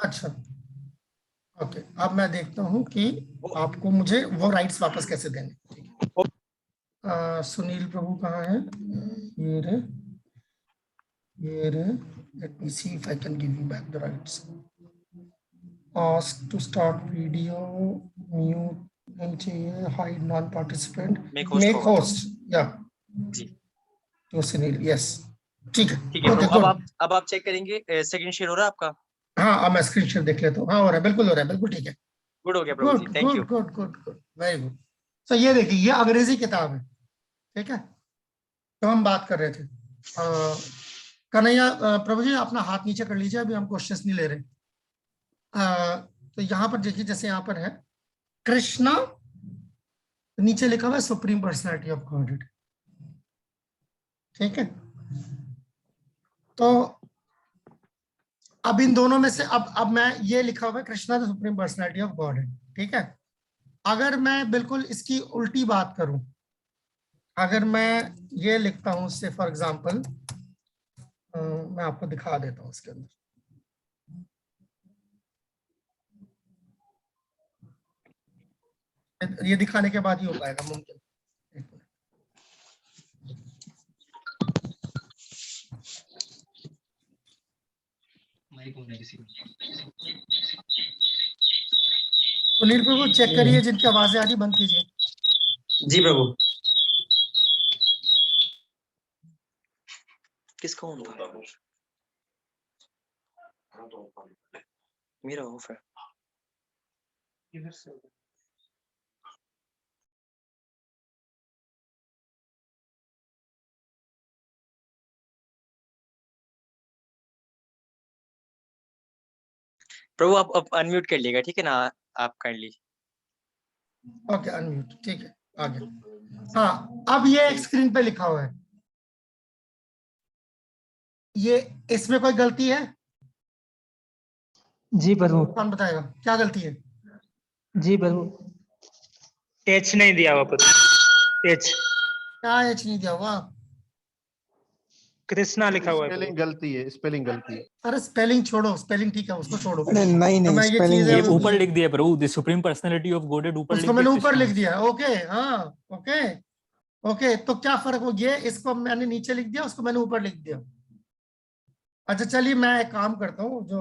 अच्छा, ओके, अब मैं देखता हूँ कि आपको मुझे वो राइट्स वापस कैसे देने। ठीक है, सुनील प्रभु कहाँ है? ये रहे, ये रहे। Let me see if I can give you back the rights. Ask to start video, mute नहीं चाहिए, hide non participant, make host, या जी तो सुनील, यस, ठीक है। ठीक है तो प्रभु, देखो, अब आप चेक करेंगे सेकंड शेयर हो रहा है आपका? हाँ, अब मैं स्क्रीन शेयर देख लेता हूँ। हाँ, हो रहा है, बिल्कुल हो रहा है, बिल्कुल ठीक है। गुड हो गया प्रभु जी, good thank you. Good good good good, very good. तो ये देखिए, ये अंग्रेजी किताब है, ठीक है। तो हम बात कर रहे थे, कन्हैया प्रभु जी अपना हाथ नीचे कर लीजिए, अभी हम क्वेश्चंस नहीं ले रहे। तो यहाँ पर देखिए, जैसे यहाँ पर है कृष्णा, नीचे लिखा हुआ है सुप्रीम पर्सनैलिटी ऑफ गॉडहेड, ठीक है। तो अब इन दोनों में से अब मैं, ये लिखा हुआ है Krishna the supreme personality of godhead, ठीक है। अगर मैं बिल्कुल इसकी उल्टी बात करूं, अगर मैं ये लिखता हूं, से फॉर एग्जांपल, मैं आपको दिखा देता हूं इसके अंदर। ये दिखाने के बाद ही हो पाएगा, मुमकिन। एक मिनट। सुनील प्रभु चेक करिए, जिनकी आवाजें आ रही बंद कीजिए। जी प्रभु। किसका ऑन था? मेरा ऑफ है। इधर से प्रभु आप अनम्यूट कर लीजिएगा, ठीक है ना, आप काइंडली। ओके, अनम्यूट, ठीक है, आगे। हाँ, अब ये एक स्क्रीन पे लिखा हुआ है, ये इसमें कोई गलती है? जी प्रभु। कौन बताएगा क्या गलती है? जी प्रभु, एच नहीं दिया हुआ प्रभु, एच। क्या एच नहीं दिया हुआ? कृष्णा लिखा हुआ है स्पेलिंग प्रभु। गलती है, स्पेलिंग गलती है। अरे स्पेलिंग छोड़ो, स्पेलिंग ठीक है, उसको छोड़ो। अरे नहीं तो नहीं, मैं ये स्पेलिंग चीजें ये ऊपर लिख दिया प्रभु, the supreme personality of godhead, ऊपर लिख उसको दिया मैंने ऊपर कृष्णा। लिख दिया, ओके, हाँ, ओके, ओके। तो क्या फर्क हो गया, इसको मैंने नीचे लिख दिया, उसको मैंने ऊपर लिख दिया। अच्छा, चलिए मैं एक काम करता हूँ, जो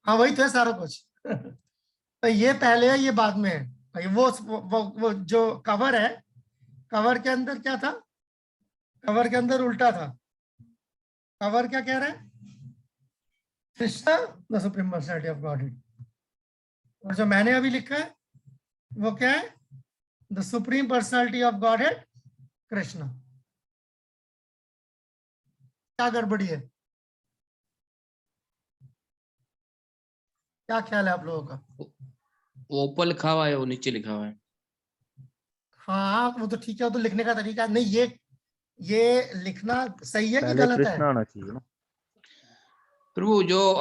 हाँ, वही तो है सारा कुछ। तो ये पहले है, ये बाद में है। ये वो जो कवर है, कवर के अंदर क्या था? कवर के अंदर उल्टा था। कवर क्या कह रहा है? Krishna the supreme personality of godhead. और जो मैंने अभी लिखा है वो क्या है? The supreme personality of godhead Krishna. क्या गड़बड़ी है? क्या ख्याल है आप लोगों का? वो ऊपर लिखा हुआ है, वो नीचे लिखा हुआ है। हाँ, वो तो ठीक है, वो तो लिखने का तरीका नहीं, ये लिखना सही है कि गलत है? कृष्णा आना चाहिए ना प्रभु, जो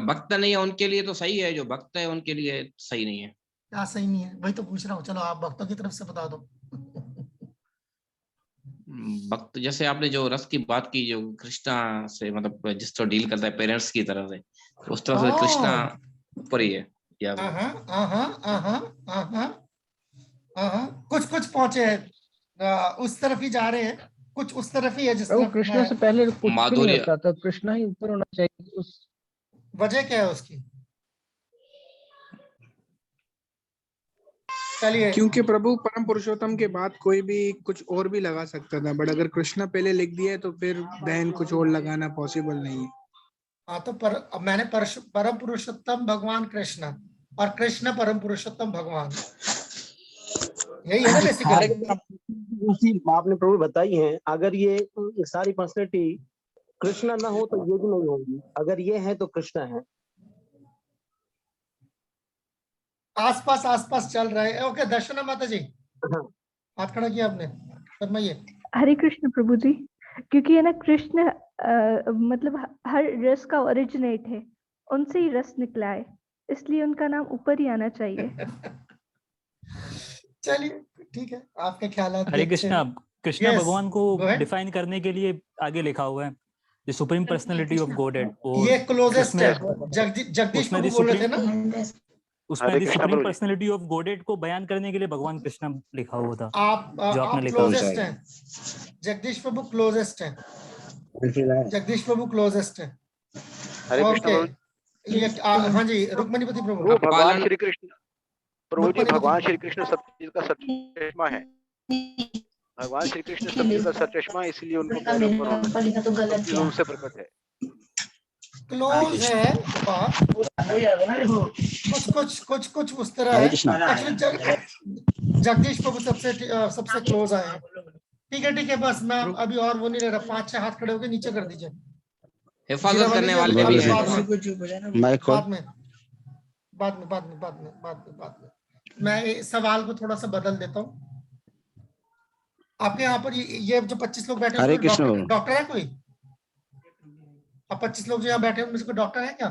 भक्त नहीं है उनके लिए तो सही है, जो भक्त है उनके लिए सही नहीं है। क्या सही नहीं है? वही तो पूछ रहा हूँ, चलो आप भक्तों की तरफ से बता दो। भक्त, जैसे आपने जो रस की बात की, जो कृष्णा से मतलब जिस तो डील करता है पेरेंट्स की तरह से, उस तरह से कृष्णा ऊपर ही है या कुछ कुछ पहुंचे हैं, उस तरफ ही जा रहे हैं, कुछ उस तरफ ही है जिस प्रभु तरफ कृष्णा से पहले कुछ भी नहीं माधुर्य। होता, तो कृष्णा ही ऊपर होना चाहिए। उस वजह क्या है उसकी? चलिए, क्योंकि प्रभु परम पुरुषोत्तम के बाद कोई भी कुछ और भी लगा सकता था, बट अगर कृष्णा पहले लिख दिया है तो फिर देन कुछ और लगाना पॉसिबल नहीं है। हाँ, तो अब मैंने परम पुरुषोत्तम भगवान कृष्ण और कृष्ण परम पुरुषोत्तम भगवान, यही है ना बेसिकली। आपने प्रभु बताई है, अगर ये सारी पर्सनैलिटी कृष्णा ना हो तो ये भी नहीं होगी, अगर ये है तो कृष्णा है। आसपास आसपास चल रहे हैं। ओके, दर्शना माता जी, हाँ। हाथ खड़ा किया आपने, फरमाइए। हरे कृष्ण प्रभु जी, क्योंकि है ना कृष्ण मतलब हर रस का ओरिजिनेट है, उनसे ही रस निकला है, इसलिए उनका नाम ऊपर ही आना चाहिए। चलिए, ठीक है, आपके ख्याल। हरे कृष्णा, कृष्णा Yes, भगवान को go ahead. डिफाइन करने के लिए आगे लिखा हुआ है the supreme personality of godhead, ये क्लोजेस्ट है। उसमें जगदीश उसमें प्रभु the बोल रहे थे ना, उसमें हरे द कृष्णा सुप्रीम प्रभु जी। पर्सनालिटी ऑफ गॉडहेड को बयान करने के लिए भगवान कृष्ण लिखा हुआ था, जो आपने आप लिखा क्लोजेस्ट हैं। जगदीश प्रभु क्लोजेस्ट हैं। जगदीश प्रभु क्लोजेस्ट है। हरे कृष्णा ओके, प्रभु ये हाँ जी, रुक्मणीपति प्रभु। प्रभु भगवान पालन- श्री कृष्ण प्रभु जी, रुक्मणीपति भगवान प्रभु। श्री कृष्ण सत्य का सचश्मा है। भगवान श्री कृष्ण सत्य का सचश्मा, इसलिए उनको पैरों पर होना चाहिए। सब चीज उनसे प्रकट है। क्लोज है बात, कुछ उस तरह है। एक्चुअली जगदीश प्रभु सबसे क्लोज आए हैं। ठीक है, बस मैं अभी और वो नहीं रह रहा। 5-6 हाथ खड़े होकर नीचे कर दीजिए। हिफाजत करने वाले भी हैं। बाद में मैं इस सवाल को थोड़ा सा बदल देता हूँ। आपके यहाँ पर ये जो 25 लोग बैठे हरे हैं, कृष्ण। डॉक्टर है कोई? अब 25 लोग जो यहाँ बैठे हैं उनमें से कोई डॉक्टर है क्या?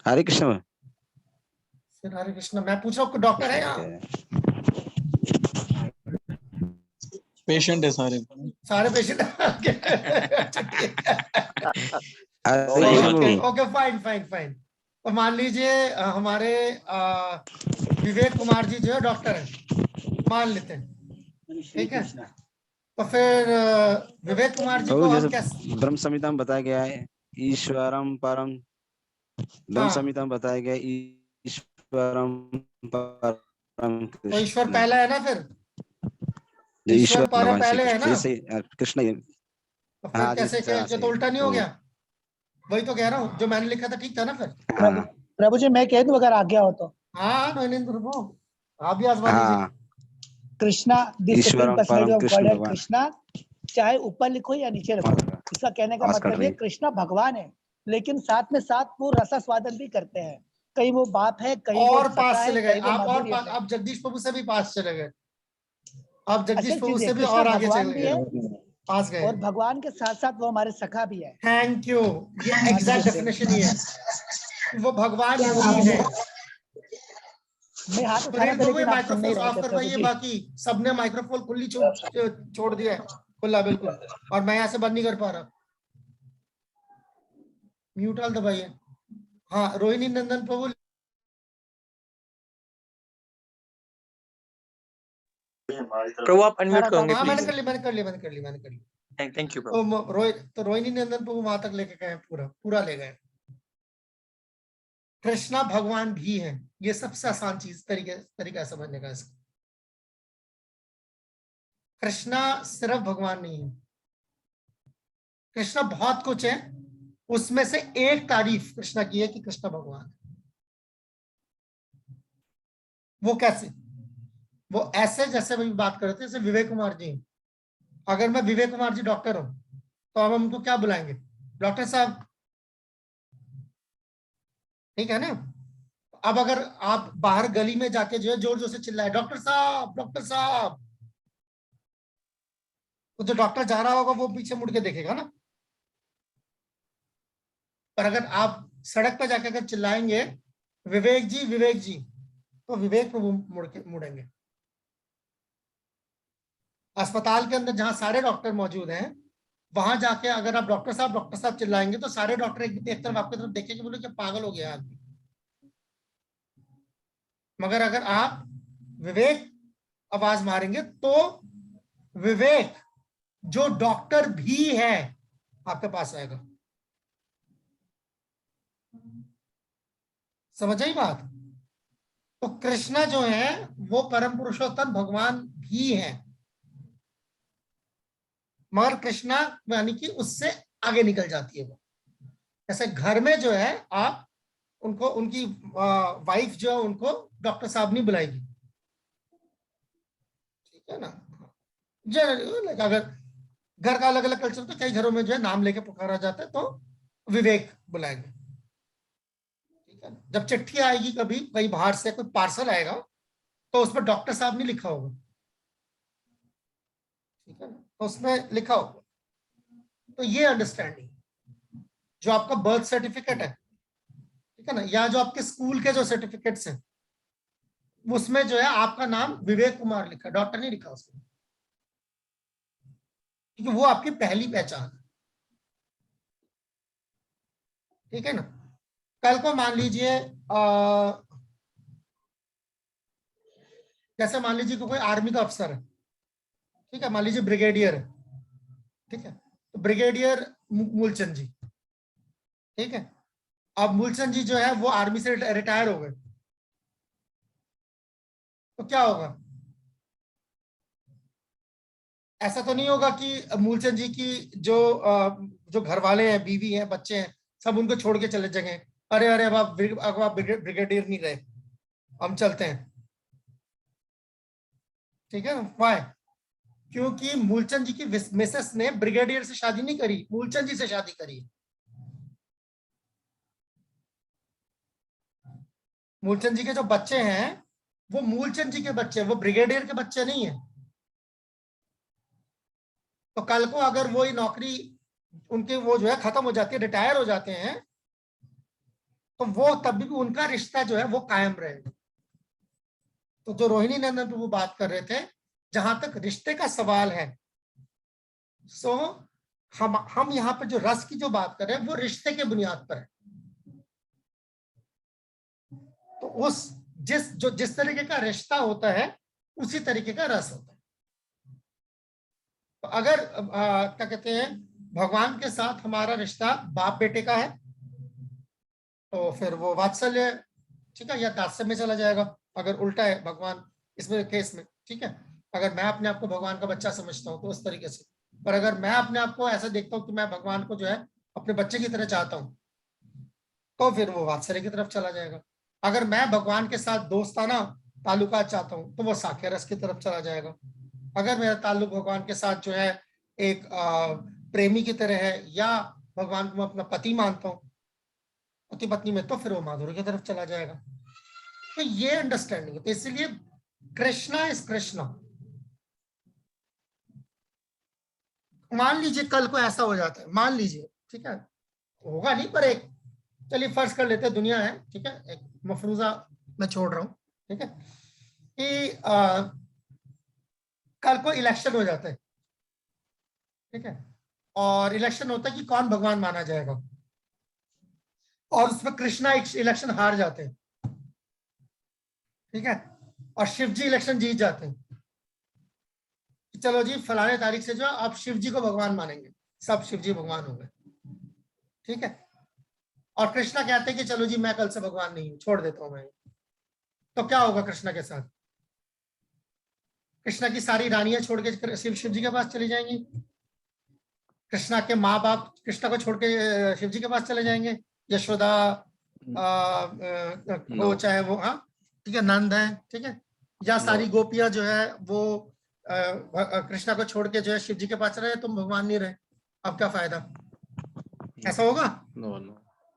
हरे कृष्ण। फिर हरे कृष्ण, मैं पूछ रहा हूँ डॉक्टर है यहाँ? पेशेंट है सारे पेशेंट। Okay, fine. और मान लीजिए हमारे विवेक कुमार जी जो है डॉक्टर है, मान लेते हैं, ठीक है? तो फिर विवेक कुमार जी को हम कैसे? ब्रह्म संहिता में बताया गया है ईश्वरम परम, ब्रह्म संहिता में बताया गया ईश्वरम परम। तो ईश्वर पहला है ना, फिर ईश्वर परम पहले है ना? जैसे कृष्ण। तो फिर कैसे क्या तो उल्टा नहीं हो गया? वही तो कह रहा हूँ, जो मैंने लिखा था ठीक था ना फिर? प्रभु जी मैं कह दूं अगर आज्ञा हो तो? हाँ नरेंद्र प्रभु, आप भी आजमा लीजिए। Krishna the supreme personality of God, Krishna चाहे ऊपर लिखो या नीचे रखो, इसका कहने का मतलब है कृष्णा भगवान है, लेकिन साथ में साथ वो रसास्वादन भी करते हैं। कहीं वो बाप है, कहीं और वो पास चले गए आप जगदीश प्रभु से भी पास चले गए। आप जगदीश प्रभु से भी और आगे चले गए, पास गए। और भगवान के साथ साथ वो हमारे सखा भी है। थैंक यू, ये एग्जैक्ट डेफिनेशन ही है, वो भगवान ही है। मैं हाथ उठा रहा था लेकिन आप सुन नहीं रहे थे प्रभु जी। बाकी सबने माइक्रोफोन खुली छोड़ दिया है, खुला बिल्कुल, और मैं यहाँ से बंद नहीं कर पा रहा। म्यूट ऑल दबाइए। हाँ, रोहिणी नंदन प्रभु। प्रभु आप अनम्यूट करोगे हाँ, मैंने प्लीज? कर ली। थैंक यू प्रभु। तो रोहिणी नंदन प्रभु वहां तक लेके गए, पूरा ले गए। कृष्णा भगवान भी है, ये सबसे आसान चीज तरीका समझने का इसका। कृष्णा सिर्फ भगवान नहीं है, कृष्णा बहुत कुछ है, उसमें से एक तारीफ कृष्णा की है कि कृष्णा भगवान है। वो कैसे? वो ऐसे जैसे अभी बात कर रहे थे, जैसे विवेक कुमार जी। अगर मैं विवेक कुमार जी डॉक्टर हूं तो अब हम उनको क्या बुलाएंगे? डॉक्टर साहब, ठीक है ना? अब अगर आप बाहर गली में जाके जो है जोर जोर से चिल्लाए डॉक्टर साहब, तो जो डॉक्टर जा रहा होगा वो पीछे मुड़ के देखेगा ना। पर अगर आप सड़क पे जाके अगर चिल्लाएंगे विवेक जी, तो विवेक को मुड़ेंगे। अस्पताल के अंदर जहां सारे डॉक्टर मौजूद हैं, वहां जाके अगर आप डॉक्टर साहब चिल्लाएंगे तो सारे डॉक्टर एक तरफ आपकी तरफ देखेंगे, बोले क्या पागल हो गया आदमी। मगर अगर आप विवेक आवाज मारेंगे तो विवेक जो डॉक्टर भी है आपके पास आएगा। समझ आई बात? तो कृष्णा जो है वो परम पुरुषोत्तम भगवान भी है, मगर कृष्णा यानी कि उससे आगे निकल जाती है वो। जैसे घर में जो है आप उनको, उनकी वाइफ जो है उनको डॉक्टर साहब नहीं बुलाएगी, ठीक है ना? जनरली अगर घर का अलग अलग कल्चर, तो कई घरों में जो है नाम लेके पुकारा जाता है, तो विवेक बुलाएंगे, ठीक है? जब चिट्ठी आएगी कभी कहीं बाहर से कोई पार्सल आएगा तो उस पर डॉक्टर साहब नहीं लिखा होगा, ठीक है ना? तो उसमें लिखा होगा। तो ये अंडरस्टैंडिंग जो आपका बर्थ सर्टिफिकेट है, ठीक है ना, या जो आपके स्कूल के जो सर्टिफिकेट्स हैं, उसमें जो है आपका नाम विवेक कुमार लिखा, डॉक्टर नहीं लिखा उसमें, क्योंकि वो आपकी पहली पहचान है। ठीक है ना। कल को मान लीजिए जैसे मान लीजिए कोई आर्मी का अफसर है, ठीक है, मान लीजिए ब्रिगेडियर है, ठीक है, तो ब्रिगेडियर मूलचंद जी, ठीक है। अब मूलचंद जी जो है वो आर्मी से रिटायर हो गए, तो क्या होगा? ऐसा तो नहीं होगा कि मूलचंद जी की जो घर वाले हैं, बीवी हैं, बच्चे हैं, सब उनको छोड़ के चले जाएंगे, अरे अरे अब आप ब्रिगेडियर नहीं रहे, हम चलते हैं, ठीक है। वाई? क्योंकि मूलचंद जी की मिसेस ने ब्रिगेडियर से शादी नहीं करी, मूलचंद जी से शादी करी। मूलचंद जी के जो बच्चे हैं वो मूलचंद जी के बच्चे, वो ब्रिगेडियर के बच्चे नहीं है। तो कल को अगर वो नौकरी उनके वो जो है खत्म हो जाती है, रिटायर हो जाते हैं, तो वो तब भी उनका रिश्ता जो है वो कायम रहेगा। तो जो रोहिणी नंदन प्रभु बात कर रहे थे, जहां तक रिश्ते का सवाल है, सो हम यहाँ पे जो रस की जो बात कर रहे हैं वो रिश्ते के बुनियाद पर है। तो उस जिस तरीके का रिश्ता होता है उसी तरीके का रस होता है। तो अगर क्या कहते हैं, भगवान के साथ हमारा रिश्ता बाप बेटे का है, तो फिर वो वात्सल्य, ठीक है, या दास्य में चला जाएगा। अगर उल्टा है भगवान इसमें केस में, ठीक है, अगर मैं अपने आप को भगवान का बच्चा समझता हूँ तो उस तरीके से, पर अगर मैं अपने आप को ऐसा देखता हूँ कि मैं भगवान को जो है अपने बच्चे की तरह चाहता हूँ, तो फिर वो वात्सल्य की तरफ चला जाएगा। अगर मैं भगवान के साथ दोस्ताना ताल्लुकात चाहता हूँ तो वो साख्य रस की तरफ चला जाएगा। अगर मेरा ताल्लुक भगवान के साथ जो है एक प्रेमी की तरह है, या भगवान को मैं अपना पति मानता हूँ, पति पत्नी में, तो फिर वो माधुर्य की तरफ चला जाएगा। तो ये अंडरस्टैंडिंग है। तो इसलिए कृष्णा इज कृष्णा। मान लीजिए कल को ऐसा हो जाता है, मान लीजिए, ठीक है, होगा नहीं पर एक, चलिए फर्ज कर लेते हैं, दुनिया है, ठीक है, एक मफरूजा मैं छोड़ रहा हूं, ठीक है, कि कल को इलेक्शन हो जाता है, ठीक है, और इलेक्शन होता है कि कौन भगवान माना जाएगा, और उसमें कृष्णा इलेक्शन हार जाते हैं, ठीक है, और शिव जी इलेक्शन जीत जाते हैं। चलो जी फलाने तारीख से जो आप शिव जी को भगवान मानेंगे, सब शिव जी भगवान हो गए, ठीक है, और कृष्णा कहते हैं कि चलो जी मैं कल से भगवान नहीं हूं, छोड़ देता हूं मैं। तो क्या होगा कृष्णा के साथ? कृष्णा की सारी रानियां छोड़ के शिव जी के पास चली जाएंगी, कृष्णा के माँ बाप कृष्णा को छोड़ के शिव जी के पास चले जाएंगे, यशोदा वो चाहे वो, हाँ ठीक है, नंद है, ठीक है, या सारी गोपियां जो है वो कृष्णा को छोड़ के जो है शिव जी के पास रहे, तुम भगवान नहीं रहे, अब क्या फायदा? ऐसा होगा?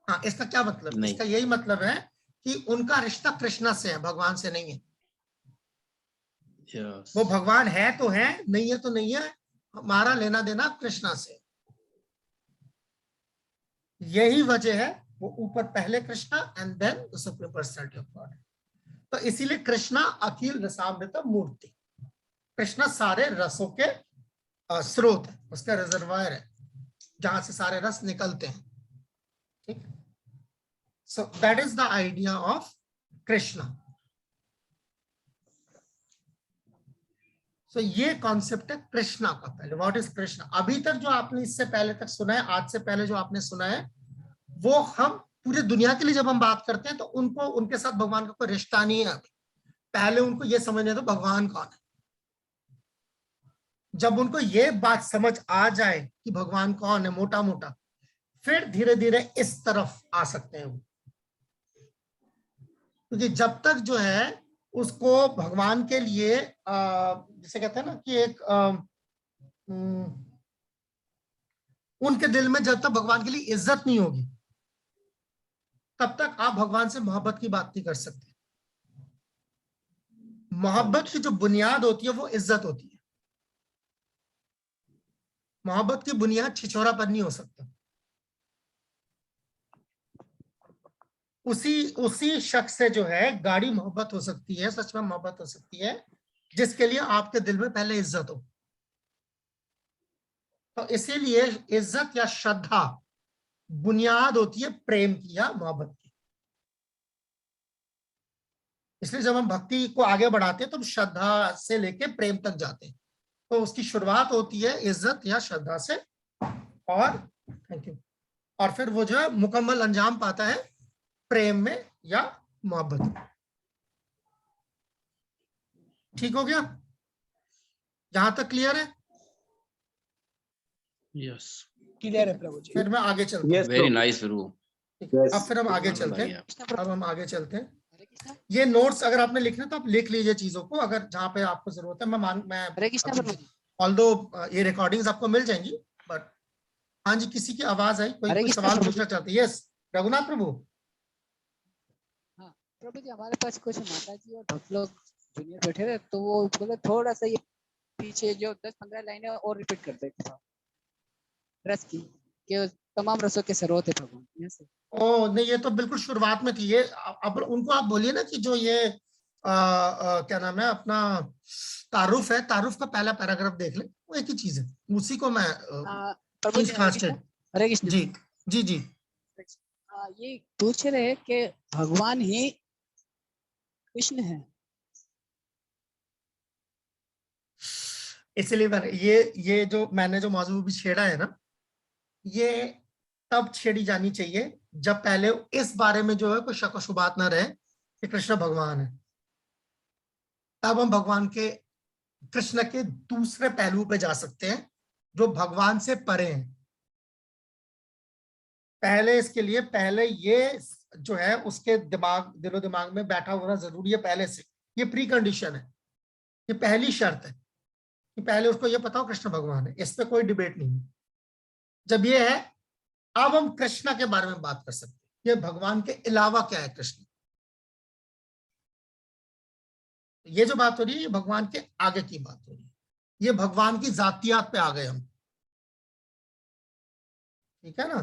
हाँ, इसका क्या मतलब? इसका यही मतलब है कि उनका रिश्ता कृष्णा से है, भगवान से नहीं है। वो भगवान है तो है, नहीं है तो नहीं है, हमारा लेना देना कृष्णा से। यही वजह है वो ऊपर पहले Krishna and then the supreme personality of God. तो इसीलिए कृष्णा अखिल रसामृत मूर्ति, कृष्णा सारे रसों के स्रोत है, उसका रिजर्वायर है जहां से सारे रस निकलते हैं, ठीक। So that is the idea of Krishna. So ये कॉन्सेप्ट है कृष्णा का। पहले व्हाट इज कृष्णा? अभी तक जो आपने इससे पहले तक सुना है, आज से पहले जो आपने सुना है, वो हम पूरी दुनिया के लिए जब हम बात करते हैं तो उनको उनके साथ भगवान का कोई रिश्ता नहीं है। पहले उनको ये समझने दो भगवान कौन है। जब उनको ये बात समझ आ जाए कि भगवान कौन है मोटा मोटा, फिर धीरे धीरे इस तरफ आ सकते हैं वो। क्योंकि जब तक जो है उसको भगवान के लिए जिसे कहते हैं ना कि एक उनके दिल में जब तक भगवान के लिए इज्जत नहीं होगी, तब तक आप भगवान से मोहब्बत की बात नहीं कर सकते। मोहब्बत की जो बुनियाद होती है वो इज्जत होती है। मोहब्बत की बुनियाद छिछोरापन नहीं हो सकता। उसी शख्स से जो है गाढ़ी मोहब्बत हो सकती है, सच में मोहब्बत हो सकती है, जिसके लिए आपके दिल में पहले इज्जत हो। तो इसीलिए इज्जत या श्रद्धा बुनियाद होती है प्रेम की या मोहब्बत की। इसलिए जब हम भक्ति को आगे बढ़ाते हैं तो हम श्रद्धा से लेके प्रेम तक जाते हैं। तो उसकी शुरुआत होती है इज्जत या श्रद्धा से, और थैंक यू, और फिर वो जो है मुकम्मल अंजाम पाता है प्रेम में या मोहब्बत में। ठीक हो गया? यहां तक क्लियर है? यस, क्लियर है प्रभु जी। फिर मैं आगे चलता हूँ। वेरी नाइस प्रभु। अब फिर हम आगे चलते हैं। अब हम आगे चलते हैं। ये नोट्स अगर आपने लिखने तो आप लिख लीजिए चीजों को, अगर जहां पे आपको जरूरत है। मैं ऑल्दो ये रिकॉर्डिंग्स आपको मिल जाएंगी, बट हाँ जी, किसी की आवाज आई, कोई सवाल पूछना चाहते हैं? यस रघुनाथ प्रभु। हाँ प्रभु जी, हमारे पास कुछ माता जी और भक्त लोग जूनियर बैठे थे, तो वो बोले थोड़ा सा ये पीछे जो 10-15 लाइनें और रिपीट कर देते रस की, कि तमाम रसों के स्रोत है प्रभु। ओ नहीं, ये तो बिल्कुल शुरुआत में थी। ये अब उनको आप बोलिए ना कि जो ये क्या नाम है अपना तारुफ है, तारुफ का पहला पैराग्राफ देख ले, वो एक ही चीज है, उसी को मैं हरे कृष्ण जी जी जी। ये पूछ रहे कि भगवान ही कृष्ण है, इसलिए ये जो मैंने जो मौजूद भी छेड़ा है ना, ये तब छेड़ी जानी चाहिए जब पहले इस बारे में जो है कोई शक व शुबात ना रहे कि कृष्ण भगवान है। तब हम भगवान के, कृष्ण के दूसरे पहलू पे जा सकते हैं जो भगवान से परे हैं। पहले इसके लिए पहले ये जो है उसके दिलो दिमाग में बैठा होना जरूरी है पहले से। ये प्री कंडीशन है, ये पहली शर्त है कि पहले उसको ये पता हो कृष्ण भगवान है। इस पे कोई डिबेट नहीं है। जब ये है, अब हम कृष्णा के बारे में बात कर सकते हैं, ये भगवान के अलावा क्या है कृष्ण। ये जो बात हो रही है ये भगवान के आगे की बात हो रही है, ये भगवान की जातियात पे आ गए हम। ठीक है ना?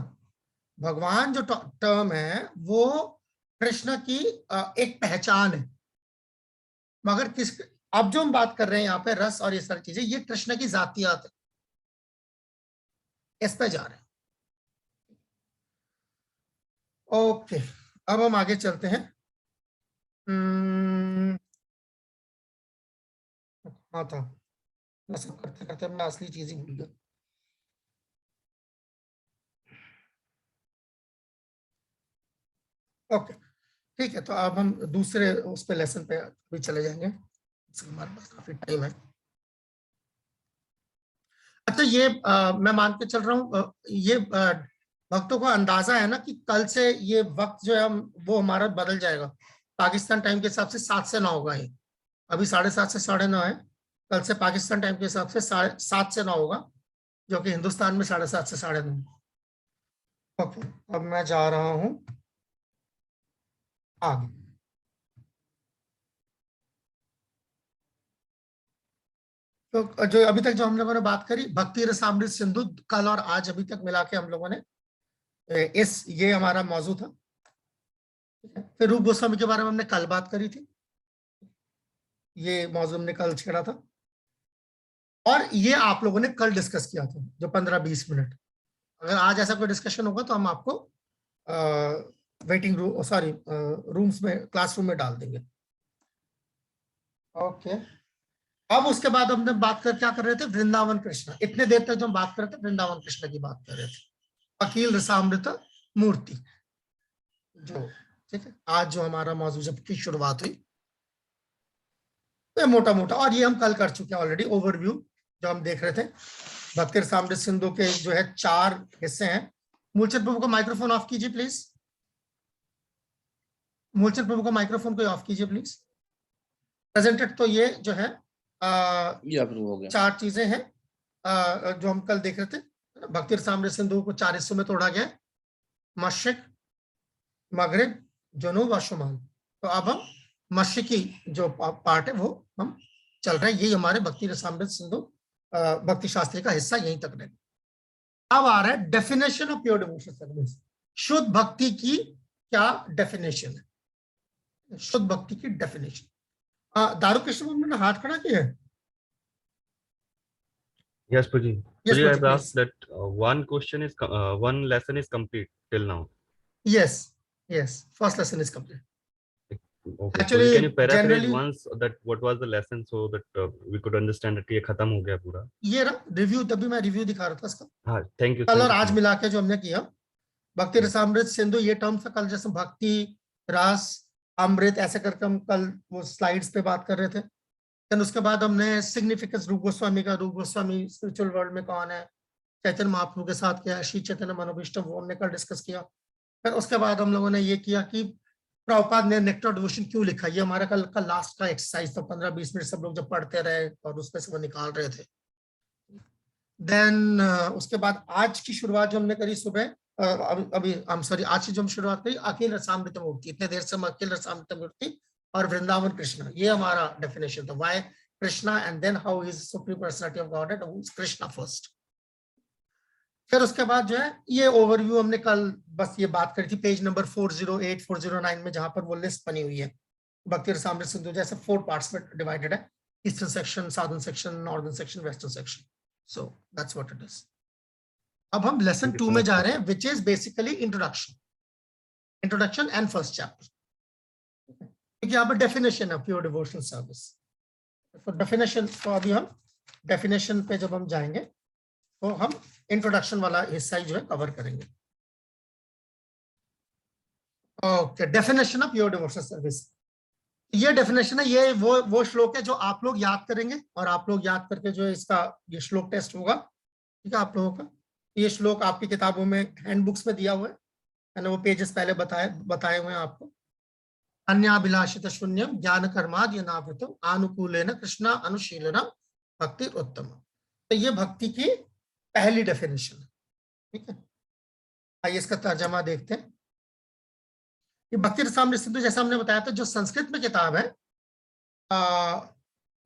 भगवान जो टर्म है वो कृष्ण की एक पहचान है, मगर किस, अब जो हम बात कर रहे हैं यहाँ पे रस और ये सारी चीजें, ये कृष्ण की जातियात है, इस पे जा रहे हैं। ओके, अब हम आगे चलते हैं। हाँ था, मैं सब करते करते मैं असली चीज ही भूल गया। ओके ठीक है, तो अब हम दूसरे उस पे लेसन पे भी चले जाएंगे, हमारे पास काफी टाइम है। अच्छा, ये मैं मान के चल रहा हूँ, ये भक्तों को अंदाजा है ना कि कल से ये वक्त जो है वो हमारा बदल जाएगा। पाकिस्तान टाइम के हिसाब से 7 से 9 होगा। ये अभी 7:30 से 9:30 है, कल से पाकिस्तान टाइम के हिसाब से 7 से 9 होगा, जो कि हिंदुस्तान में 7:30 से 9:30। ओके, अब मैं जा रहा हूं आगे। तो जो अभी तक जो हम लोगों ने बात करी, भक्ति रसामृत सिंधु, कल और आज अभी तक मिला के हम लोगों ने ये हमारा मौजू था। फिर रूप गोस्वामी के बारे में हमने कल बात करी थी, ये मौजू हमने कल छेड़ा था, और ये आप लोगों ने कल डिस्कस किया था जो 15-20 मिनट। अगर आज ऐसा कोई डिस्कशन होगा तो हम आपको वेटिंग रूम, सॉरी रूम्स में, क्लासरूम में डाल देंगे। ओके, अब उसके बाद हमने बात क्या कर रहे थे, वृंदावन कृष्ण। इतने देर तक जो हम बात कर रहे थे वृंदावन कृष्ण की बात कर रहे थे, अखिल रसामृत मूर्ति जो, ठीक है। आज जो हमारा मौजू जब की शुरुआत हुई तो मोटा मोटा, और ये हम कल कर चुके हैं ऑलरेडी, ओवरव्यू जो हम देख रहे थे। भक्ति रसामृत सिंधु के जो है 4 हिस्से हैं। मूलचंद प्रभु का माइक्रोफोन ऑफ कीजिए प्लीज। मूलचंद प्रभु का माइक्रोफोन को ऑफ कीजिए प्लीज। प्रेजेंटेड तो ये जो है ये हो गया। 4 चीजें हैं जो हम कल देख रहे थे। भक्ति रसामृत सिंधु को 4 हिस्सों में तोड़ा गया, मशरिक, मगरिब, जुनूब और शुमाल। तो अब हम मशरिकी जो पार्ट है वो हम चल रहे हैं। यही हमारे भक्ति रसामृत सिंधु भक्ति शास्त्री का हिस्सा यहीं तक रहे। अब आ रहा है definition of pure devotion service. शुद्ध भक्ति की क्या डेफिनेशन है, शुद्ध भक्ति की डेफिनेशन। दारू कृष्ण ने हाथ खड़ा किया है। Yes, Puji. Yes, Puji, Puji, I've please. asked that one lesson is complete till now. Yes, yes. First lesson is complete. Okay. Actually, Puji, can you paraphrase generally once that what was the lesson so that we could understand that ये खत्म हो गया पूरा. ये ना review, तभी मैं review दिखा रहा था इसका. हाँ, thank you. कल Thank और you so आज much. मिला के जो हमने किया, भक्ति रसामृत सिंधु ये टर्म था कल, जैसे भक्ति रस अमृत ऐसे करके हम कल वो स्लाइड्स पे बात कर रहे थे. देन उसके बाद हमने सिग्निफिकेंस रूप गोस्वामी का, रूप गोस्वामी स्पिरिचुअल वर्ल्ड में कौन है, चैतन्य महाप्रभु के साथ क्या है, श्री चैतन्य मनोभीष्टम, वो हमने कल डिस्कस किया. फिर उसके बाद हम लोगों ने ये किया कि प्रभुपाद ने नेक्टर डिवोशन क्यों लिखा. ये हमारा कल का लास्ट का एक्सरसाइज था. 15-20 मिनट सब लोग जब पढ़ते रहे और उसमें से वो निकाल रहे थे. देन उसके बाद आज की शुरुआत जो हमने करी सुबह, अभी आज की जो हम शुरुआत करी अखिल रसामृत मूर्ति. इतने देर से हम अखिल रसामृत मूर्ति और वृंदावन कृष्ण, ये हमारा डेफिनेशन था. Why Krishna and then how is supreme personality of God and Krishna first. फिर उसके बाद जो है ये ओवरव्यू हमने कल बस ये बात करी थी पेज नंबर 408 409 में, जहां पर वो लिस्ट बनी हुई है भक्ति रसामृत सिंधु, जैसे 4 पार्ट्स में डिवाइडेड है. Eastern section, southern section, northern section, western section. So that's what it is. अब हम लेसन 2 में जा रहे हैं, which is basically introduction and first chapter. क्योंकि यहाँ पर डेफिनेशन है प्योर डिवोशनल सर्विस. डेफिनेशन, तो अभी हम डेफिनेशन पे जब हम जाएंगे तो हम इंट्रोडक्शन वाला हिस्सा ही जो है कवर करेंगे. Okay, definition of pure devotional service. ये डेफिनेशन है, ये वो श्लोक है जो आप लोग याद करेंगे और आप लोग याद करके जो है इसका ये श्लोक टेस्ट होगा. ठीक है, आप लोगों का ये श्लोक आपकी किताबों में हैंडबुक्स में दिया हुआ है. मैंने वो पेजेस पहले बताए हुए हैं आपको. अन्याभिलाषित शून्यम ज्ञान कर्माद्य नावृतम आनुकूलेन कृष्णा अनुशीलनम भक्ति उत्तम. तो ये भक्ति की पहली डेफिनेशन है. ठीक है, आइए इसका तर्जमा देखते हैं. ये भक्ति रसामृत सिंधु जैसा हमने बताया था जो संस्कृत में किताब है,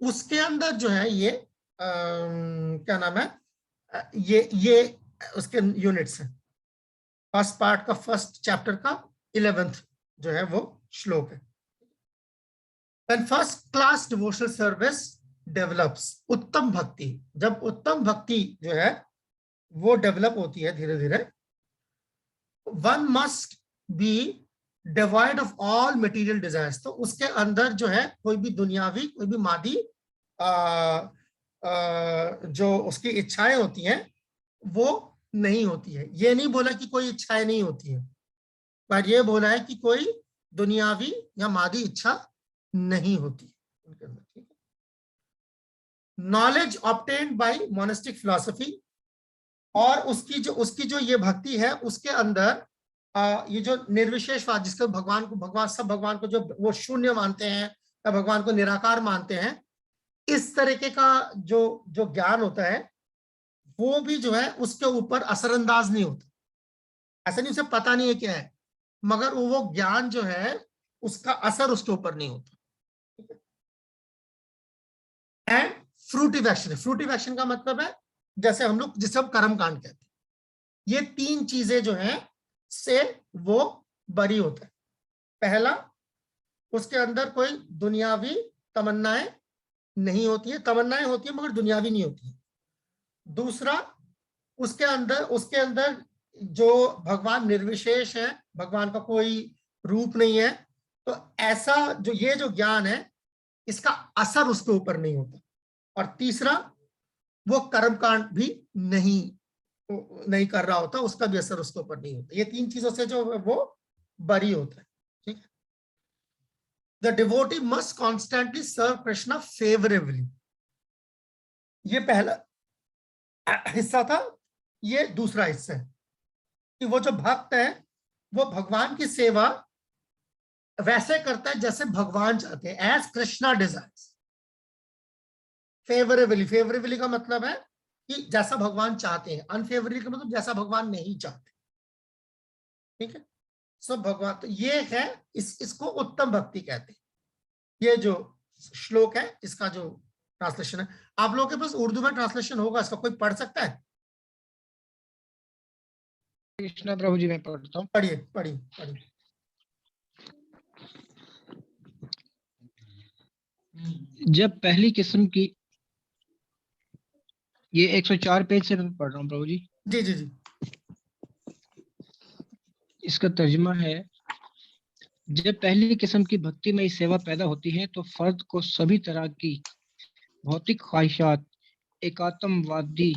उसके अंदर जो है ये क्या नाम है, ये उसके यूनिट्स हैं. फर्स्ट पार्ट का फर्स्ट चैप्टर का 11th जो है वो श्लोक है. When first class devotional service develops, उत्तम भक्ति, जब उत्तम भक्ति जो है वो डेवलप होती है धीरे धीरे, one must be devoid of all material desires. तो उसके अंदर जो है कोई भी दुनियावी, कोई भी मादी जो उसकी इच्छाएं होती हैं वो नहीं होती है. ये नहीं बोला कि कोई इच्छाएं नहीं होती है, पर ये बोला है कि कोई दुनियावी या मादी इच्छा नहीं होती उनके अंदर. Knowledge obtained by monastic philosophy, और उसकी जो ये भक्ति है उसके अंदर ये जो निर्विशेषवाद, जिसको भगवान को जो वो शून्य मानते हैं या भगवान को निराकार मानते हैं, इस तरीके का जो ज्ञान होता है वो भी जो है उसके ऊपर असरअंदाज नहीं होता. ऐसा नहीं उसे पता नहीं है क्या है, मगर वो ज्ञान जो है उसका असर उसके ऊपर नहीं होता. And fruitive action. Fruitive action का मतलब है जैसे हम लोग जिसे हम कर्म कांड कहते हैं, ये 3 चीजें जो हैं से वो बरी होता है. पहला, उसके अंदर कोई दुनियावी तमन्नाएं नहीं होती है, तमन्नाएं होती है मगर दुनियावी नहीं होती है. दूसरा, उसके अंदर जो भगवान निर्विशेष है, भगवान का कोई रूप नहीं है, तो ऐसा ये जो ज्ञान है इसका असर उसके ऊपर नहीं होता. और तीसरा, वो कर्मकांड भी नहीं कर रहा होता, उसका भी असर उसके ऊपर नहीं होता. ये 3 चीजों से जो वो बरी होता है. ठीक है. The devotee must constantly serve Krishna favourably. ये पहला हिस्सा था. ये दूसरा हिस्सा है कि वो जो भक्त है वो भगवान की सेवा वैसे करता है जैसे भगवान चाहते हैं, एज कृष्णा डिजायर्स. फेवरेबली का मतलब है कि जैसा भगवान चाहते हैं. अनफेवरेबली का मतलब जैसा भगवान नहीं चाहते. ठीक है. सो भगवान, तो ये है इसको उत्तम भक्ति कहते हैं. ये जो श्लोक है इसका जो ट्रांसलेशन है, आप लोगों के पास उर्दू में ट्रांसलेशन होगा, इसका कोई पढ़ सकता है? कृष्णा प्रभु जी, मैं पढ़ता हूँ. पढ़िए. जब पहली किस्म की ये 104 पेज से मैं पढ़ रहा हूँ प्रभु जी। जी जी जी। इसका तर्जुमा है, जब पहली किस्म की भक्तिमय सेवा पैदा होती है तो फर्द को सभी तरह की भौतिक ख्वाहिशात, एकात्मवादी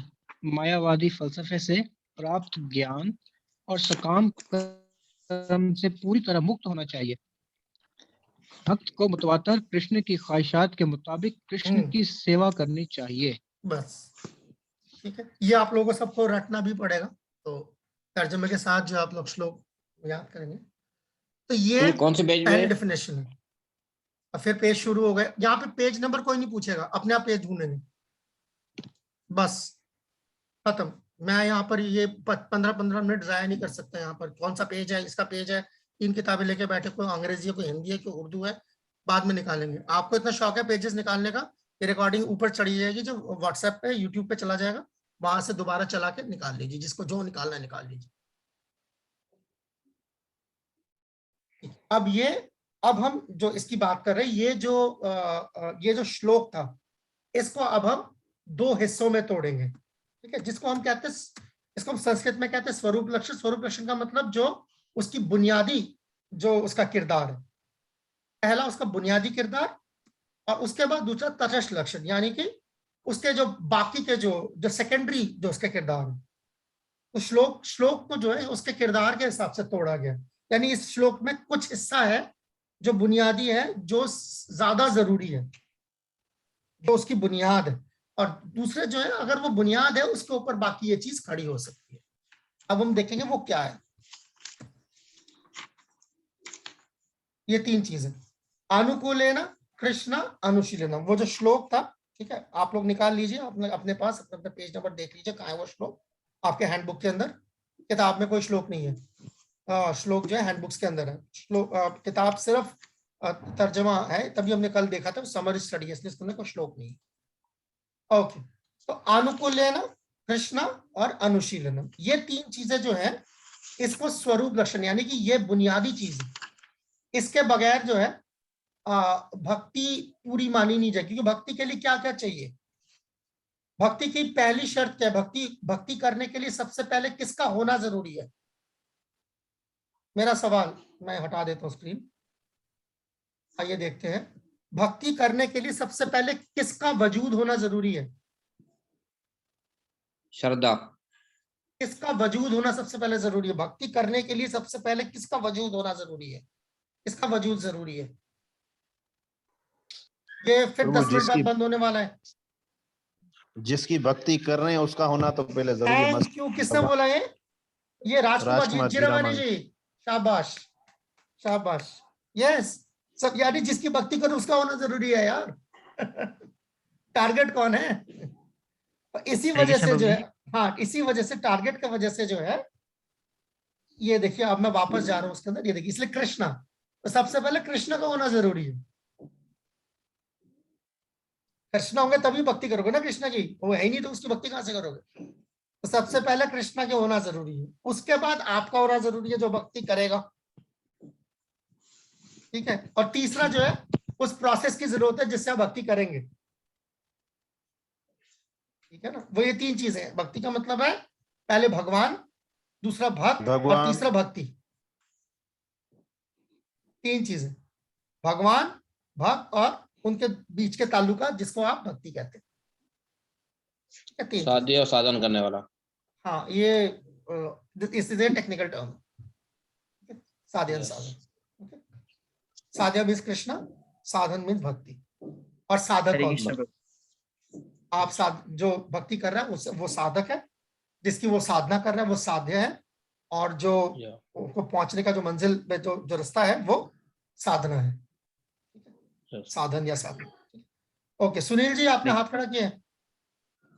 मायावादी फलसफे से प्राप्त ज्ञान और सकाम कर्म से पूरी तरह मुक्त होना चाहिए। भक्त को मुतवातर कृष्ण की ख्वाहिशात के मुताबिक कृष्ण की सेवा करनी चाहिए। बस ठीक है, ये आप लोगों को सबको रटना भी पड़ेगा, तो तर्जुमे के साथ जो आप लोग श्लोक याद करेंगे। तो ये कौन से पेज पहली में? डेफिनेशन है। और फिर पेज शुरू हो गए। यहाँ पे पेज नंबर कोई नहीं पूछेगा, अपने आप पेज ढूंढेंगे, बस खत्म। मैं यहाँ पर ये 15-15 मिनट जाया नहीं कर सकता। यहाँ पर कौन सा पेज है, इसका पेज है, 3 किताबें लेके बैठे, कोई अंग्रेजी है, कोई हिंदी है, कोई उर्दू है, बाद में निकालेंगे। आपको इतना शौक है पेजेस निकालने का, ये रिकॉर्डिंग ऊपर चढ़ी जाएगी, जो व्हाट्सएप पे यूट्यूब पे चला जाएगा, वहां से दोबारा चला के निकाल लीजिए, जिसको जो निकालना है निकाल लीजिए। अब हम जो इसकी बात कर रहे हैं, ये जो श्लोक था, इसको अब हम 2 हिस्सों में तोड़ेंगे, ठीक है, जिसको हम कहते हैं, इसको हम संस्कृत में कहते हैं स्वरूप लक्षण। स्वरूप लक्षण का मतलब जो उसकी बुनियादी, जो उसका किरदार है, पहला उसका बुनियादी किरदार, और उसके बाद दूसरा तटस्थ लक्षण, यानी कि उसके जो बाकी के जो सेकेंडरी जो उसके किरदार है। तो श्लोक को जो है उसके किरदार के हिसाब से तोड़ा गया। यानी इस श्लोक में कुछ हिस्सा है जो बुनियादी है, जो ज्यादा जरूरी है, जो उसकी बुनियाद है, और दूसरे जो है अगर वो बुनियाद है उसके ऊपर बाकी ये चीज खड़ी हो सकती है। अब हम देखेंगे वो क्या है। ये 3 चीजें, अनुकूलेन कृष्ण अनुशीलन, वो जो श्लोक था, ठीक है, आप लोग निकाल लीजिए अपने पास, अपने पेज नंबर देख लीजिए कहाँ है वो श्लोक। आपके हैंडबुक के अंदर, किताब में कोई श्लोक नहीं है, श्लोक जो है हैंडबुक्स के अंदर है। श्लोक किताब सिर्फ तर्जमा है, तभी हमने कल देखा था, समरी स्टडी है, इसलिए इसमें कोई श्लोक नहीं है। ओके, तो अनुकूलेन कृष्ण और अनुशीलनम, ये 3 चीजें जो है, इसको स्वरूप लक्षण, यानी कि ये बुनियादी चीज है, इसके बगैर जो है भक्ति पूरी मानी नहीं जाए। क्योंकि भक्ति के लिए क्या क्या चाहिए, भक्ति की पहली शर्त क्या है, भक्ति करने के लिए सबसे पहले किसका होना जरूरी है? मेरा सवाल, मैं हटा देता हूं स्क्रीन, आइए देखते हैं। भक्ति करने के लिए सबसे पहले किसका वजूद होना जरूरी है? श्रद्धा। किसका वजूद होना सबसे पहले जरूरी है? भक्ति करने के लिए सबसे पहले किसका वजूद होना जरूरी है? किसका वजूद जरूरी है? ये फिर 10 मिनट बाद बंद होने वाला है। जिसकी भक्ति कर रहे हैं उसका होना तो पहले जरूरी है। थैंक यू, किसने बोला ये राजकुमार जी, जिरावानी जी, शाबाश शाबाश, यस सब, यानी जिसकी भक्ति करो उसका होना जरूरी है यार। टारगेट कौन है? इसी वजह से जो है, हाँ इसी वजह से, टारगेट की वजह से जो है, ये देखिए अब मैं वापस जा रहा हूं उसके अंदर, ये देखिए, इसलिए कृष्णा, तो सबसे पहले कृष्ण का होना जरूरी है। कृष्ण होंगे तभी भक्ति करोगे ना कृष्ण की, वो है ही नहीं तो उसकी भक्ति कहां से करोगे? तो सबसे पहले कृष्ण के होना जरूरी है, उसके बाद आपका होना जरूरी है जो भक्ति करेगा, ठीक है। और तीसरा जो है, उस प्रोसेस की जरूरत है जिससे आप भक्ति करेंगे, ठीक है ना। वो ये 3 चीजें हैं। भक्ति का मतलब है पहले भगवान, दूसरा भक्त और तीसरा भक्ति। 3 चीजें, भगवान, भक्त और उनके बीच के ताल्लुकात, जिसको आप भक्ति कहते हैं। साध्य और साधन करने वाला, हाँ ये इज ए टेक्निकल टर्म, साध्य और साधन। साध्य मीन्स कृष्णा, साधन मीन्स भक्ति, और साधक आप जो भक्ति कर रहे हैं वो साधक है, जिसकी वो साधना कर रहे हैं वो साध्य है, और जो उनको पहुंचने का जो मंजिल में जो रास्ता है वो साधना है, साधन या साधन। ओके, सुनील जी आपने हाथ खड़ा किया है।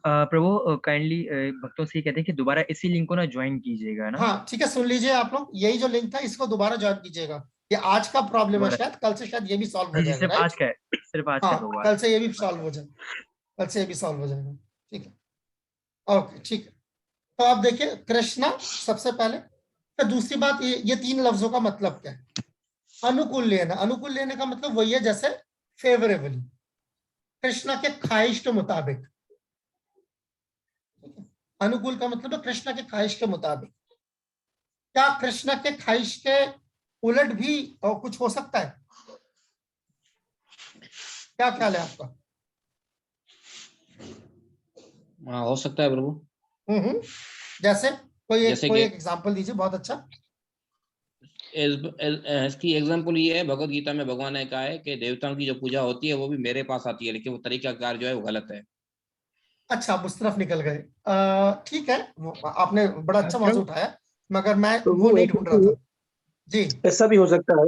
प्रभु काइंडली भक्तों से कहते हैं कि दोबारा इसी लिंक को ना ज्वाइन कीजिएगा ना। हाँ ठीक है, सुन लीजिए आप लोग, यही जो लिंक था इसको दोबारा ज्वाइन कीजिएगा। ये आज का प्रॉब्लम है, शायद कल से शायद ये भी सॉल्व हो जाएगा। सिर्फ आज का है, सिर्फ आज का होगा। कल से ये भी सॉल्व हो जाएगा, कल से ये भी सॉल्व हो जाएगा, ठीक है। ओके ठीक है, तो आप देखिए कृष्णा सबसे पहले। फिर दूसरी बात, ये 3 लफ्जों का मतलब क्या है? अनुकूल लेना, अनुकूल लेने का मतलब वही है जैसे फेवरेबली, कृष्णा के ख्वाहिश के मुताबिक, अनुकूल का मतलब है कृष्ण के ख्वाहिश के मुताबिक। क्या कृष्ण के ख्वाहिश के उलट भी कुछ हो सकता है? क्या ख्याल है आपका? हाँ, हो सकता है प्रभु। जैसे कोई जैसे कोई कि एक एग्जांपल दीजिए, बहुत अच्छा। इसकी एग्जांपल ये है, भगवत गीता में भगवान ने कहा है कि देवताओं की जो पूजा होती है वो भी मेरे पास आती है, लेकिन वो तरीकाकार जो है वो गलत है। अच्छा, आप उस तरफ निकल गए। ठीक है, आपने बड़ा अच्छा मौजू उठाया, मगर मैं वो नहीं ढूंढ रहा था जी। ऐसा भी हो सकता है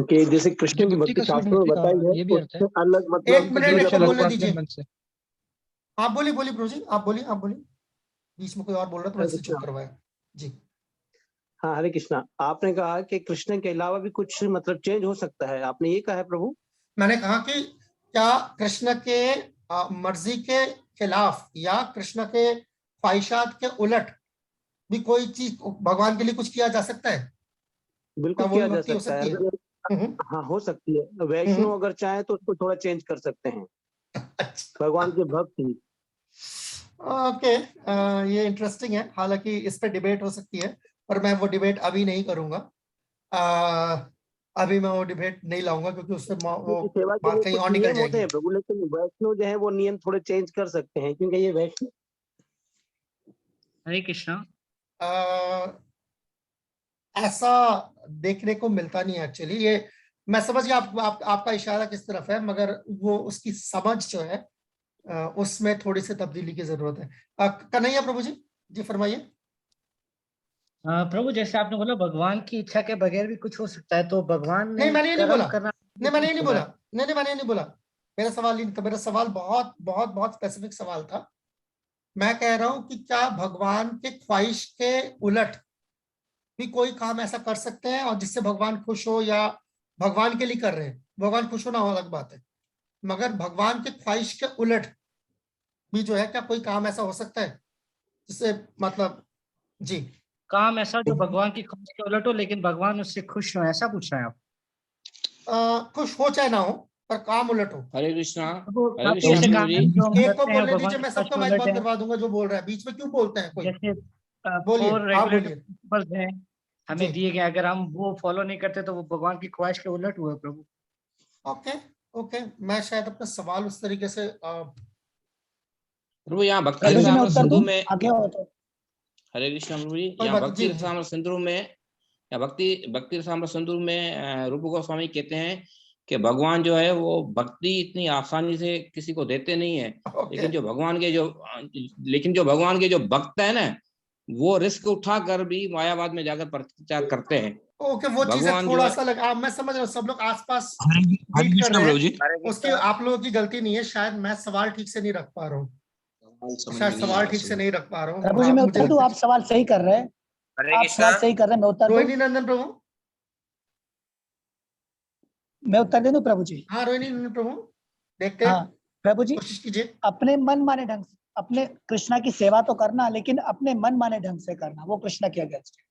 कि जैसे कृष्ण की भक्ति शास्त्रों में बताई है, ये भी अर्थ है। उससे अलग एक मतलब मिनट अच्छा को बोलने लगता है दीजिए। मन से। आप बोलिए प्रभु जी, आप बोलिए बीच में कोई और बोल रहा तो मैं चुप करवाया जी। हाँ, हरे कृष्णा। आपने कहा कि कृष्ण के अलावा भी कुछ मतलब चेंज हो सकता है, आपने ये कहा है प्रभु? मैंने कहा कि क्या कृष्ण के मर्जी के खिलाफ या कृष्ण के ख्वाहिशात के उलट भी कोई चीज भगवान के लिए कुछ किया जा सकता है? बिल्कुल किया जा सकता है। अगर हाँ, हो सकती है। वैष्णव अगर चाहे तो उसको थोड़ा चेंज कर सकते हैं, भगवान के भक्त ही। ओके, ये इंटरेस्टिंग है। हालांकि इस पे डिबेट हो सकती है, पर मैं वो डिबेट अभी नहीं करूंगा। अभी मैं वो डिबेट नहीं लाऊंगा, क्योंकि उससे वो सेवा के बात लिए कहीं कुछ और निकल नियम होते जाएगी। हैं प्रभु, लेकिन वैष्णव जो है वो नियम थोड़े चेंज कर सकते हैं, क्योंकि ये वैष्णव। हरे कृष्णा। ऐसा देखने को मिलता नहीं है एक्चुअली। ये मैं समझ गया आपका इशारा किस तरफ है, मगर वो उसकी समझ जो है उसमें थोड़ी सी तब्दीली की जरूरत है। कन्हैया प्रभु जी फरमाइए। प्रभु, जैसे आपने बोला भगवान की इच्छा के बगैर भी कुछ हो सकता है, तो भगवान नहीं, ने मैंने ये नहीं कर्म बोला। करना नहीं, मैंने ये नहीं बोला। नहीं, मैंने ये नहीं बोला। मेरा सवाल ही नहीं था। मेरा सवाल बहुत बहुत बहुत स्पेसिफिक सवाल था। मैं कह रहा हूं कि क्या भगवान के ख्वाहिश के उलट भी कोई काम ऐसा कर सकते हैं और जिससे भगवान खुश हो, या भगवान के लिए कर रहे हैं, भगवान खुश होना अलग बात है, मगर भगवान के ख्वाहिश के उलट भी जो है, क्या कोई काम ऐसा हो सकता है जिससे मतलब जी काम ऐसा जो भगवान की ख्वाहिश के उलट हो, लेकिन भगवान उससे खुश हो, ऐसा पूछ रहे हैं आप? खुश हो चाहे ना हो, पर काम उलट हो। हरे कृष्णा। हरे हरे कृष्णा प्रभु जी। एक को बोलने दीजिए, मैं सबको माइक बंद करवा दूंगा जो बोल रहा है। बीच में क्यों बोलते हैं कोई? जैसे बोलिए, आप बोलिए। प्रिंसिपल्स हैं हमें दिए गए, अगर हम वो फॉलो नहीं करते तो वो भगवान की ख्वाहिश के उलट हुए प्रभु। ओके, मैं शायद अपना सवाल उस तरीके से प्रभु यहाँ भक्ति रसामृत सिंधु में आगे हो तो। हरे कृष्णा प्रभु जी। यहाँ भक्ति रसामृत सिंधु में या भक्ति रसामृत सिंधु में रूप गोस्वामी कहते हैं कि भगवान जो है वो भक्ति इतनी आसानी से किसी को देते नहीं है, लेकिन जो भगवान के जो भक्त है ना, वो रिस्क उठाकर भी मायावाद में जाकर प्रचार करते हैं। ओके, वो चीजें थोड़ा सा लगा, मैं समझ रहा हूँ। सब लोग आसपास बीट कर रहे हैं, उसकी आप लोगों की गलती नहीं है। शायद मैं सवाल ठीक से नहीं रख पा रहा हूँ, प्रभु जी मैं उत्तर दूं? आप सवाल सही कर रहे हैं, आप सवाल सही कर रहे हैं, मैं उत्तर दूं? रोहिणी नंदन प्रभु, मैं उत्तर दे दूं प्रभु जी? हाँ, रोहिणी नंदन प्रभु, देखते हैं। प्रभु जी कोशिश कीजिए। अपने मन माने ढंग से, अपने कृष्णा की सेवा तो करना, लेकिन अपने मन माने ढंग से करना, वो कृष्णा के अगेंस्ट है।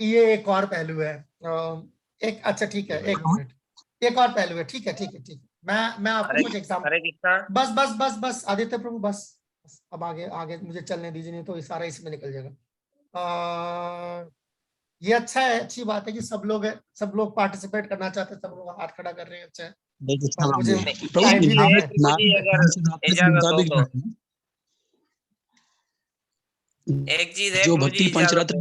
ये एक और पहलू है। एक अच्छा ठीक है, एक मिनट, एक और पहलू है। ठीक है। मैं आपको कुछ एग्जाम्पल, बस आदित्य प्रभु, बस अब आगे मुझे चलने दीजिए, नहीं तो ये सारा इसमें निकल जाएगा। ये अच्छा है, अच्छी बात है कि सब लोग पार्टिसिपेट करना चाहते हैं, सब लोग हाथ खड़ा कर रहे हैं। अच्छा है, मुझे टाइम भी एक चीज है जो भक्ति पंचरत्न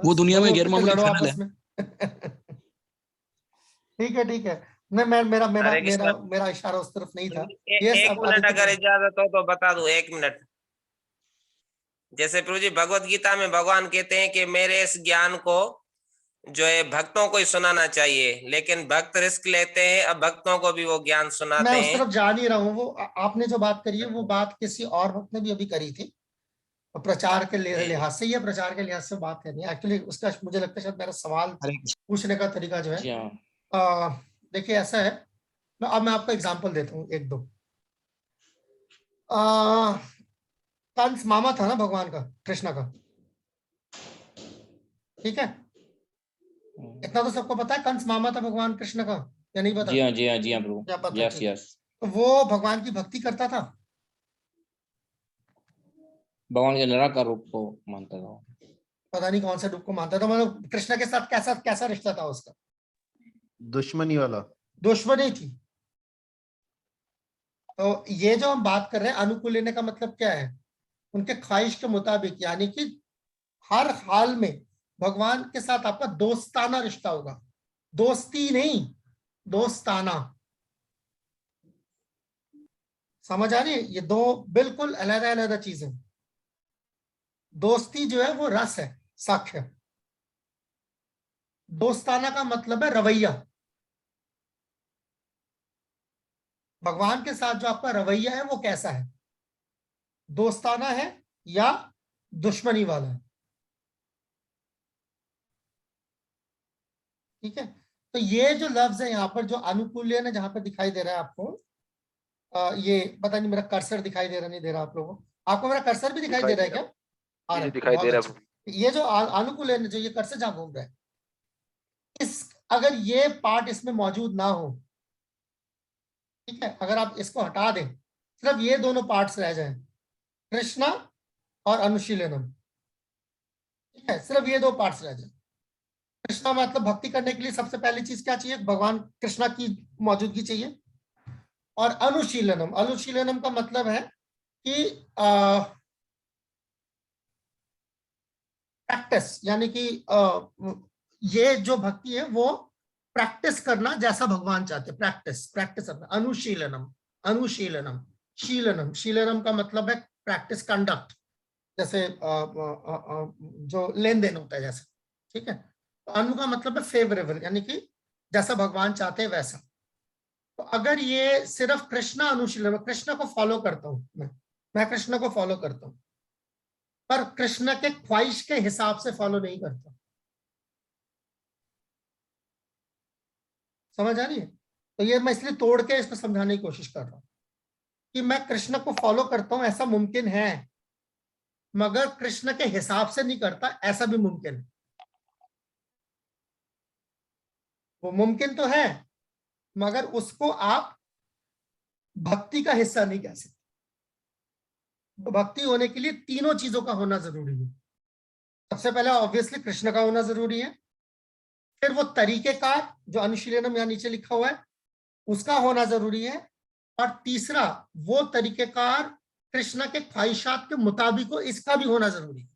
वो दुनिया में गैर मामूली खलल है। ठीक है। नहीं, मेरा इशारा उस तरफ नहीं था। एक मिनट अगर इजाजत हो तो बता दूं, 1 मिनट। जैसे प्रभु जी भगवत गीता में भगवान कहते हैं कि मेरे इस ज्ञान को जो है भक्तों को ही सुनाना चाहिए, लेकिन भक्त रिस्क लेते हैं, अब भक्तों को भी वो ज्ञान सुनाते हैं। मैं उस तरफ जा नहीं रहा हूँ। वो आपने जो बात करी है, वो बात किसी और भक्त ने भी अभी करी थी, प्रचार के लिहाज से। ये प्रचार के लिहाज से बात करनी है एक्चुअली। उसका मुझे लगता है शायद मेरा सवाल पूछने का तरीका जो है, देखिए ऐसा है। अब मैं आपको एग्जांपल देता हूँ एक दो। कंस मामा था ना भगवान का, कृष्णा का, ठीक है? इतना तो सबको पता है, कंस मामा था भगवान कृष्ण का, या नहीं पता? जी हाँ प्रभु। यस। तो वो भगवान की भक्ति करता था? भगवान के निराकार रूप को मानता था। पता नहीं कौन सा रूप को मानता था, मतलब कृष्ण के साथ कैसा कैसा रिश्ता था उसका? दुश्मनी वाला, दुश्मनी थी। तो ये जो हम बात कर रहे हैं अनुकूल लेने का मतलब क्या है? उनके ख्वाहिश के मुताबिक, यानी कि हर हाल में भगवान के साथ आपका दोस्ताना रिश्ता होगा, दोस्ती नहीं, दोस्ताना। समझ आ रही है? ये दो बिल्कुल अलग अलग चीजें। दोस्ती जो है वो रस है, साक्ष्य। दोस्ताना का मतलब है रवैया। भगवान के साथ जो आपका रवैया है वो कैसा है? दोस्ताना है या दुश्मनी वाला है? ठीक है। तो ये जो लफ्ज है यहाँ पर, जो अनुकूल्य ने जहां पर दिखाई दे रहा है आपको, ये पता नहीं मेरा कर्सर दिखाई दे रहा नहीं दे रहा आप लोगों को? आपको मेरा कर्सर भी दिखाई दे रहा है क्या? आ रहा है, दिखाई दे रहा है। ये जो अनुकूल्य जो ये कर्सर जहां घूम रहा है, इस अगर ये पार्ट इसमें मौजूद ना हो, ठीक है, अगर आप इसको हटा दें, सिर्फ ये दोनों पार्ट्स रह जाएं, कृष्णा और अनुशीलनम, ठीक है, सिर्फ ये दो पार्ट्स रह जाएं। कृष्णा मतलब भक्ति करने के लिए सबसे पहली चीज क्या चाहिए? भगवान कृष्णा की मौजूदगी चाहिए। और अनुशीलनम, अनुशीलनम का मतलब है कि प्रैक्टिस, यानी कि ये जो भक्ति है वो प्रैक्टिस करना जैसा भगवान चाहते, प्रैक्टिस प्रैक्टिस करना। अनुशीलनम, अनुशीलनम, शीलनम, शीलनम का मतलब है प्रैक्टिस, कंडक्ट, जैसे जो लेन देन होता है जैसे, ठीक है। तो अनु का मतलब है फेवरेबल, यानी कि जैसा भगवान चाहते हैं वैसा। तो अगर ये सिर्फ कृष्णा अनुशीलन, कृष्ण को फॉलो करता हूं मैं कृष्ण को फॉलो करता हूं, पर कृष्ण के ख्वाहिश के हिसाब से फॉलो नहीं करता। समझ आ रही है? तो ये मैं इसलिए तोड़ के इसको समझाने की कोशिश कर रहा हूं कि मैं कृष्ण को फॉलो करता हूं, ऐसा मुमकिन है, मगर कृष्ण के हिसाब से नहीं करता, ऐसा भी मुमकिन है। वो मुमकिन तो है, मगर उसको आप भक्ति का हिस्सा नहीं कह सकते। तो भक्ति होने के लिए तीनों चीजों का होना जरूरी है। सबसे पहले ऑब्वियसली कृष्ण का होना जरूरी है, फिर वो तरीकेकार जो अनुशीलनम यहाँ नीचे लिखा हुआ है उसका होना जरूरी है, और तीसरा वो तरीकेकार कृष्ण के ख्वाहिशात के मुताबिक हो, इसका भी होना जरूरी है।